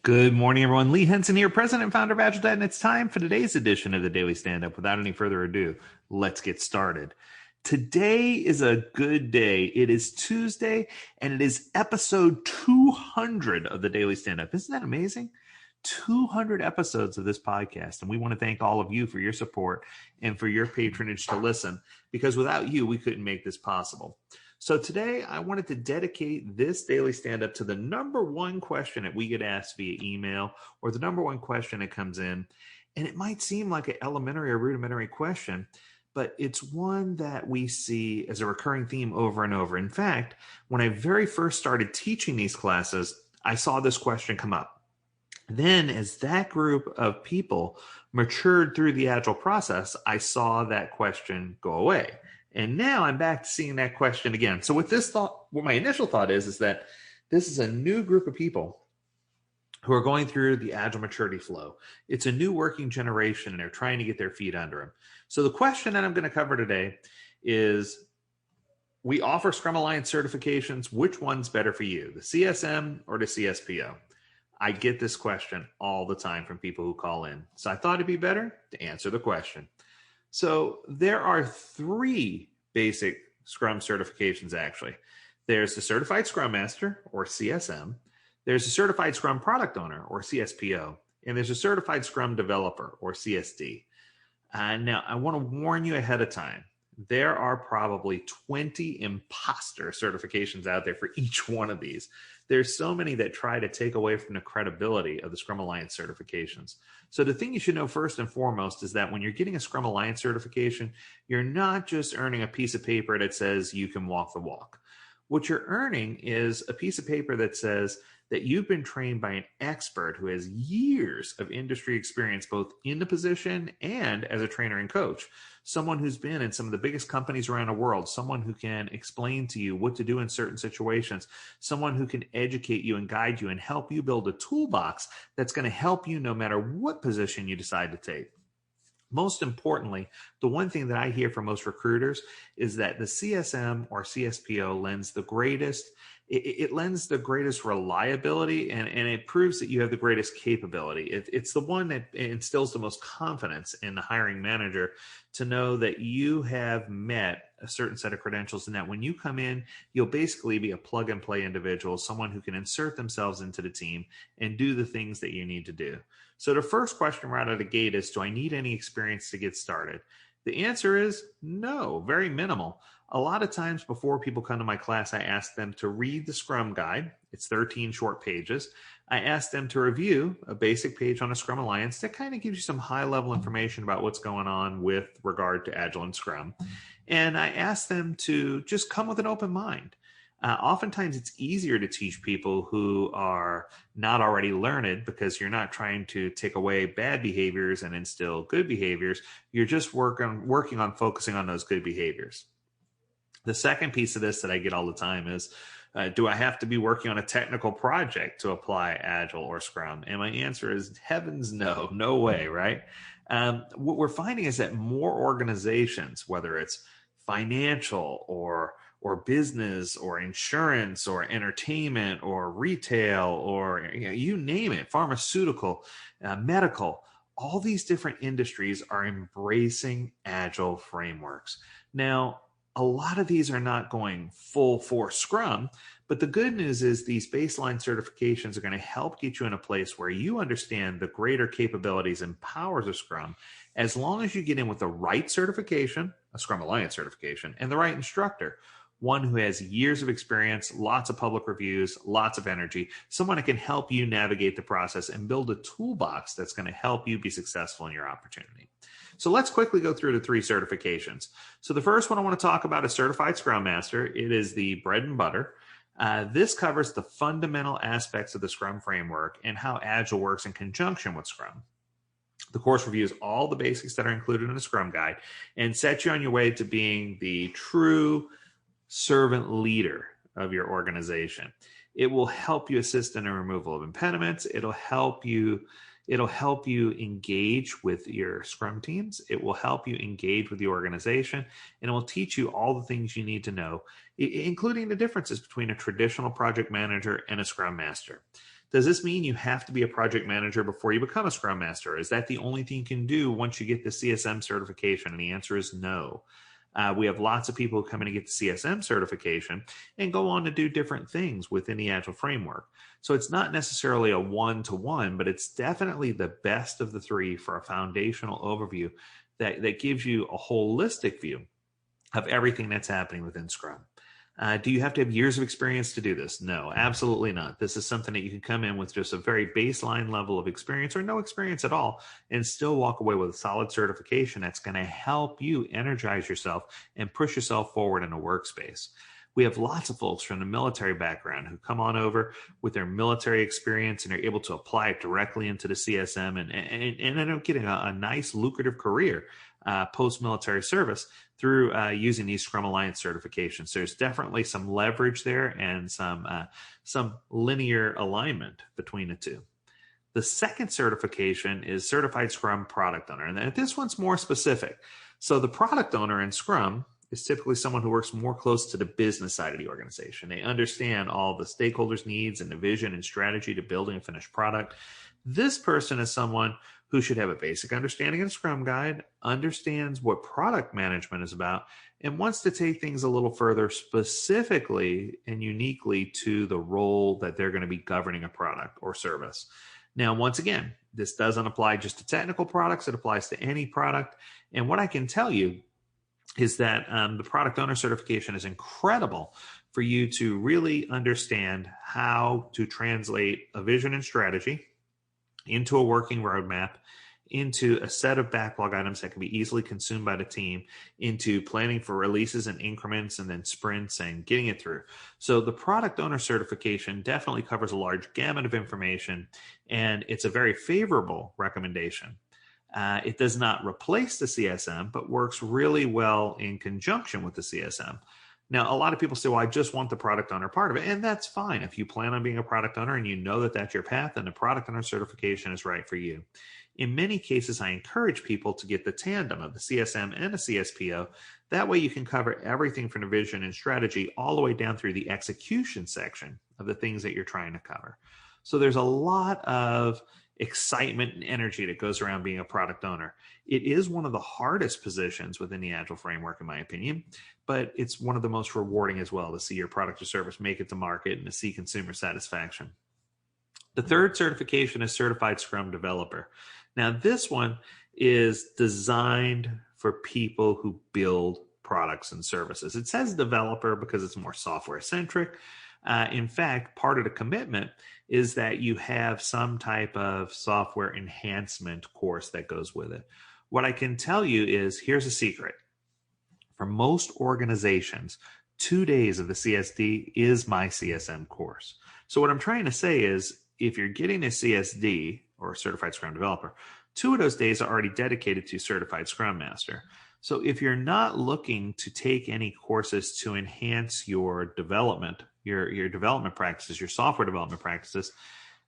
Good morning, everyone. Lee Henson here, President and Founder of AgileDad, and it's time for today's edition of the Daily Stand-Up. Without any further ado, let's get started. Today is a good day. It is Tuesday, and it is episode 200 of the Daily Stand-Up. Isn't that amazing? 200 episodes of this podcast, and we want to thank all of you for your support and for your patronage to listen, because without you, we couldn't make this possible. So today I wanted to dedicate this daily stand-up to the number one question that we get asked via email, or the number one question that comes in. And it might seem like an elementary or rudimentary question, but it's one that we see as a recurring theme over and over. In fact, when I very first started teaching these classes, I saw this question come up. Then as that group of people matured through the Agile process, I saw that question go away. And now I'm back to seeing that question again. So with this thought, what my initial thought is that this is a new group of people who are going through the Agile maturity flow. It's a new working generation, and they're trying to get their feet under them. So the question that I'm going to cover today is, we offer Scrum Alliance certifications. Which one's better for you, the CSM or the CSPO? I get this question all the time from people who call in. So I thought it'd be better to answer the question. So there are three basic Scrum certifications, actually. There's the Certified Scrum Master, or CSM. There's a Certified Scrum Product Owner, or CSPO. And there's a Certified Scrum Developer, or CSD. Now, I want to warn you ahead of time. There are probably 20 imposter certifications out there for each one of these. There's so many that try to take away from the credibility of the Scrum Alliance certifications. So the thing you should know first and foremost is that when you're getting a Scrum Alliance certification, you're not just earning a piece of paper that says you can walk the walk. What you're earning is a piece of paper that says that you've been trained by an expert who has years of industry experience, both in the position and as a trainer and coach. Someone who's been in some of the biggest companies around the world, someone who can explain to you what to do in certain situations, someone who can educate you and guide you and help you build a toolbox that's going to help you no matter what position you decide to take. Most importantly, the one thing that I hear from most recruiters is that the CSM or CSPO lends the greatest reliability, and it proves that you have the greatest capability. It's the one that instills the most confidence in the hiring manager to know that you have met a certain set of credentials, and that when you come in, you'll basically be a plug and play individual, someone who can insert themselves into the team and do the things that you need to do. So the first question right out of the gate is, do I need any experience to get started? The answer is no, very minimal. A lot of times before people come to my class, I ask them to read the Scrum Guide. It's 13 short pages. I ask them to review a basic page on a Scrum Alliance that kind of gives you some high-level information about what's going on with regard to Agile and Scrum. And I ask them to just come with an open mind. Oftentimes it's easier to teach people who are not already learned, because you're not trying to take away bad behaviors and instill good behaviors. You're just working on focusing on those good behaviors. The second piece of this that I get all the time is, do I have to be working on a technical project to apply Agile or Scrum? And my answer is, heavens no, no way, right? What we're finding is that more organizations, whether it's financial or business or insurance or entertainment or retail or you name it, pharmaceutical, medical, all these different industries are embracing Agile frameworks. Now, a lot of these are not going full force Scrum, but the good news is these baseline certifications are going to help get you in a place where you understand the greater capabilities and powers of Scrum, as long as you get in with the right certification, a Scrum Alliance certification, and the right instructor. One who has years of experience, lots of public reviews, lots of energy, someone that can help you navigate the process and build a toolbox that's going to help you be successful in your opportunity. So let's quickly go through the three certifications. So the first one I want to talk about is Certified Scrum Master. It is the bread and butter. This covers the fundamental aspects of the Scrum framework and how Agile works in conjunction with Scrum. The course reviews all the basics that are included in the Scrum Guide and sets you on your way to being the true servant leader of your organization. It will help you assist in the removal of impediments. It'll help you engage with your Scrum teams. It will help you engage with the organization, and it will teach you all the things you need to know, including the differences between a traditional project manager and a Scrum Master. Does this mean you have to be a project manager before you become a Scrum Master? Is that the only thing you can do once you get the CSM certification? And the answer is no. We have lots of people who come in and get the CSM certification and go on to do different things within the Agile framework. So it's not necessarily a one-to-one, but it's definitely the best of the three for a foundational overview that gives you a holistic view of everything that's happening within Scrum. Do you have to have years of experience to do this? No, absolutely not. This is something that you can come in with just a very baseline level of experience or no experience at all and still walk away with a solid certification that's going to help you energize yourself and push yourself forward in a workspace. We have lots of folks from the military background who come on over with their military experience and are able to apply it directly into the CSM and end up getting a nice lucrative career post-military service through using these Scrum Alliance certifications. There's definitely some leverage there and some linear alignment between the two. The second certification is Certified Scrum Product Owner, and this one's more specific. So the product owner in Scrum is typically someone who works more close to the business side of the organization. They understand all the stakeholders' needs and the vision and strategy to building a finished product. This person is someone who should have a basic understanding of the Scrum Guide, understands what product management is about, and wants to take things a little further specifically and uniquely to the role that they're going to be governing a product or service. Now, once again, this doesn't apply just to technical products. It applies to any product. And what I can tell you is that the product owner certification is incredible for you to really understand how to translate a vision and strategy into a working roadmap, into a set of backlog items that can be easily consumed by the team, into planning for releases and increments and then sprints and getting it through. So the product owner certification definitely covers a large gamut of information, and it's a very favorable recommendation. It does not replace the CSM, but works really well in conjunction with the CSM. Now, a lot of people say, well, I just want the product owner part of it. And that's fine. If you plan on being a product owner and you know that that's your path, then the product owner certification is right for you. In many cases, I encourage people to get the tandem of the CSM and the CSPO. That way you can cover everything from the vision and strategy all the way down through the execution section of the things that you're trying to cover. So there's a lot of excitement and energy that goes around being a product owner. It is one of the hardest positions within the Agile framework, in my opinion, but it's one of the most rewarding as well to see your product or service make it to market and to see consumer satisfaction. The third certification is Certified Scrum Developer. Now, this one is designed for people who build products and services. It says developer because it's more software centric. In fact, part of the commitment is that you have some type of software enhancement course that goes with it. What I can tell you is, here's a secret. For most organizations, 2 days of the CSD is my CSM course. So what I'm trying to say is, if you're getting a CSD or Certified Scrum Developer, 2 of those days are already dedicated to Certified Scrum Master. So if you're not looking to take any courses to enhance your development, your development practices, your software development practices,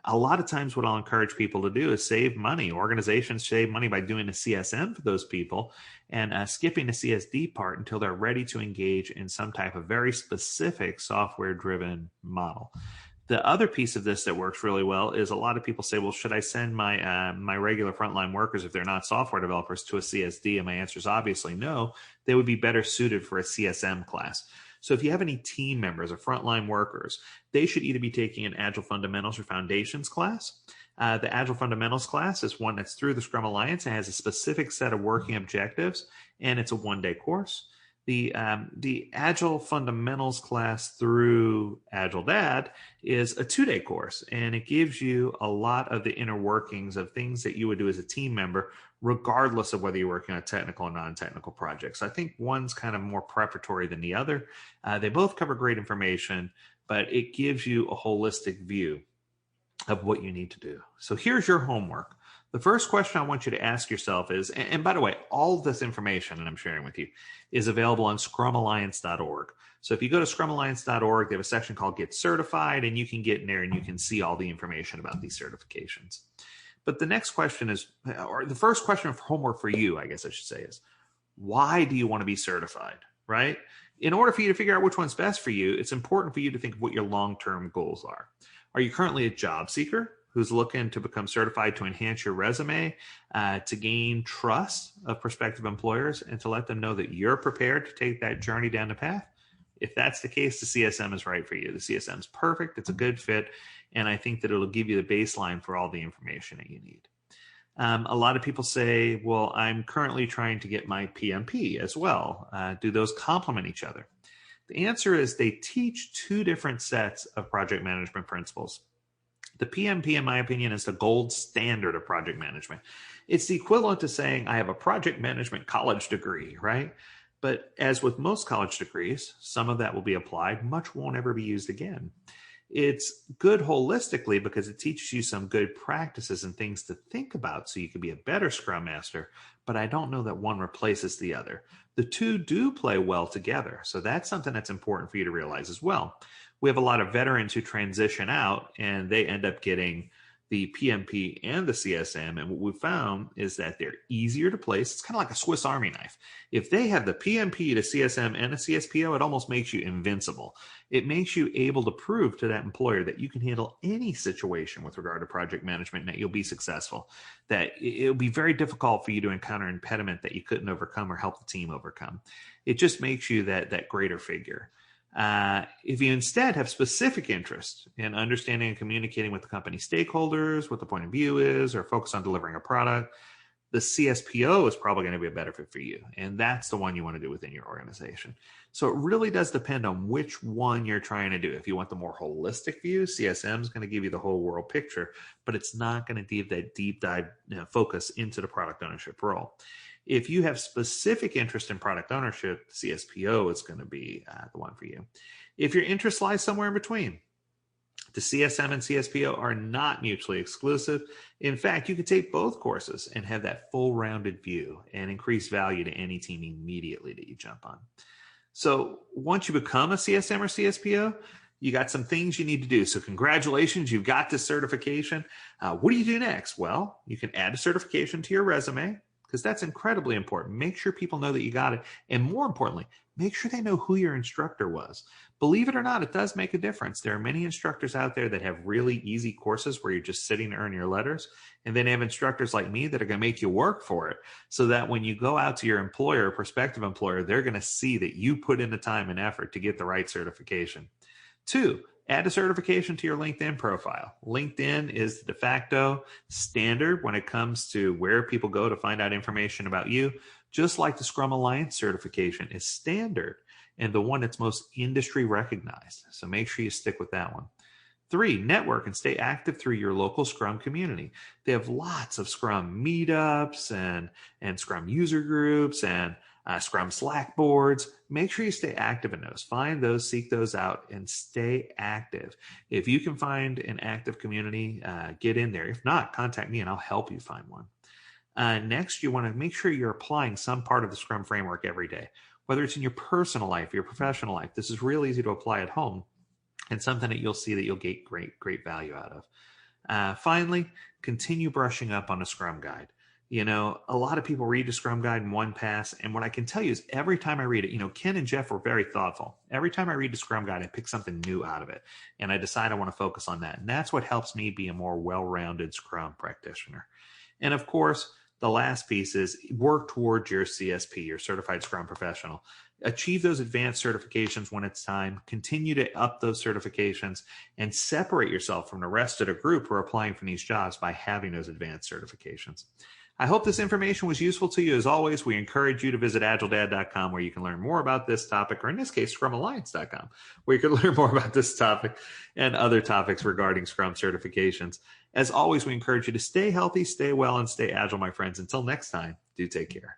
a lot of times what I'll encourage people to do is save money. Organizations save money by doing a CSM for those people and skipping the CSD part until they're ready to engage in some type of very specific software-driven model. The other piece of this that works really well is a lot of people say, well, should I send my regular frontline workers, if they're not software developers, to a CSD? And my answer is obviously no. They would be better suited for a CSM class. So if you have any team members or frontline workers, they should either be taking an Agile Fundamentals or Foundations class. The Agile Fundamentals class is one that's through the Scrum Alliance and has a specific set of working objectives, and it's a one-day course. The Agile Fundamentals class through AgileDad is a 2-day course, and it gives you a lot of the inner workings of things that you would do as a team member, regardless of whether you're working on technical or non-technical projects. I think one's kind of more preparatory than the other. They both cover great information, but it gives you a holistic view of what you need to do. So here's your homework. The first question I want you to ask yourself is, and by the way, all this information that I'm sharing with you is available on scrumalliance.org. So if you go to scrumalliance.org, they have a section called Get Certified, and you can get in there and you can see all the information about these certifications. But the next question is, or the first question of homework for you, I guess I should say, is why do you want to be certified, right? In order for you to figure out which one's best for you, it's important for you to think of what your long-term goals are. Are you currently a job seeker who's looking to become certified to enhance your resume, to gain trust of prospective employers, and to let them know that you're prepared to take that journey down the path? If that's the case, the CSM is right for you. The CSM is perfect. It's a good fit. And I think that it'll give you the baseline for all the information that you need. A lot of people say, well, I'm currently trying to get my PMP as well. Do those complement each other? The answer is they teach two different sets of project management principles. The PMP, in my opinion, is the gold standard of project management. It's the equivalent to saying I have a project management college degree, right? But as with most college degrees, some of that will be applied. Much won't ever be used again. It's good holistically because it teaches you some good practices and things to think about so you can be a better Scrum Master, but I don't know that one replaces the other. The two do play well together, so that's something that's important for you to realize as well. We have a lot of veterans who transition out and they end up getting the PMP and the CSM, and what we found is that they're easier to place. It's kind of like a Swiss Army knife. If they have the PMP, the CSM, and a CSPO, it almost makes you invincible. It makes you able to prove to that employer that you can handle any situation with regard to project management and that you'll be successful, that it'll be very difficult for you to encounter an impediment that you couldn't overcome or help the team overcome. It just makes you that greater figure. If you instead have specific interest in understanding and communicating with the company stakeholders, what the point of view is, or focus on delivering a product, the CSPO is probably going to be a better fit for you. And that's the one you want to do within your organization. So it really does depend on which one you're trying to do. If you want the more holistic view, CSM is going to give you the whole world picture, but it's not going to give that deep dive focus into the product ownership role. If you have specific interest in product ownership, CSPO is going to be the one for you. If your interest lies somewhere in between, the CSM and CSPO are not mutually exclusive. In fact, you could take both courses and have that full rounded view and increase value to any team immediately that you jump on. So once you become a CSM or CSPO, you got some things you need to do. So congratulations, you've got this certification. What do you do next? Well, you can add a certification to your resume, because that's incredibly important. Make sure people know that you got it. And more importantly, make sure they know who your instructor was. Believe it or not, it does make a difference. There are many instructors out there that have really easy courses where you're just sitting to earn your letters. And then they have instructors like me that are going to make you work for it, so that when you go out to your employer, prospective employer, they're going to see that you put in the time and effort to get the right certification. 2, add a certification to your LinkedIn profile. LinkedIn is the de facto standard when it comes to where people go to find out information about you, just like the Scrum Alliance certification is standard and the one that's most industry recognized. So make sure you stick with that one. 3, network and stay active through your local Scrum community. They have lots of Scrum meetups and Scrum user groups and Scrum Slack boards. Make sure you stay active in those. Find those, seek those out, and stay active. If you can find an active community, get in there. If not, contact me and I'll help you find one. Next, you want to make sure you're applying some part of the Scrum framework every day, whether it's in your personal life, your professional life. This is real easy to apply at home and something that you'll see that you'll get great value out of. Finally, continue brushing up on a Scrum guide. You know, a lot of people read the Scrum Guide in one pass. And what I can tell you is every time I read it, Ken and Jeff were very thoughtful. Every time I read the Scrum Guide, I pick something new out of it. And I decide I want to focus on that. And that's what helps me be a more well-rounded Scrum practitioner. And of course, the last piece is work towards your CSP, your Certified Scrum Professional. Achieve those advanced certifications when it's time. Continue to up those certifications and separate yourself from the rest of the group who are applying for these jobs by having those advanced certifications. I hope this information was useful to you. As always, we encourage you to visit agiledad.com, where you can learn more about this topic, or in this case, scrumalliance.com, where you can learn more about this topic and other topics regarding Scrum certifications. As always, we encourage you to stay healthy, stay well, and stay agile, my friends. Until next time, do take care.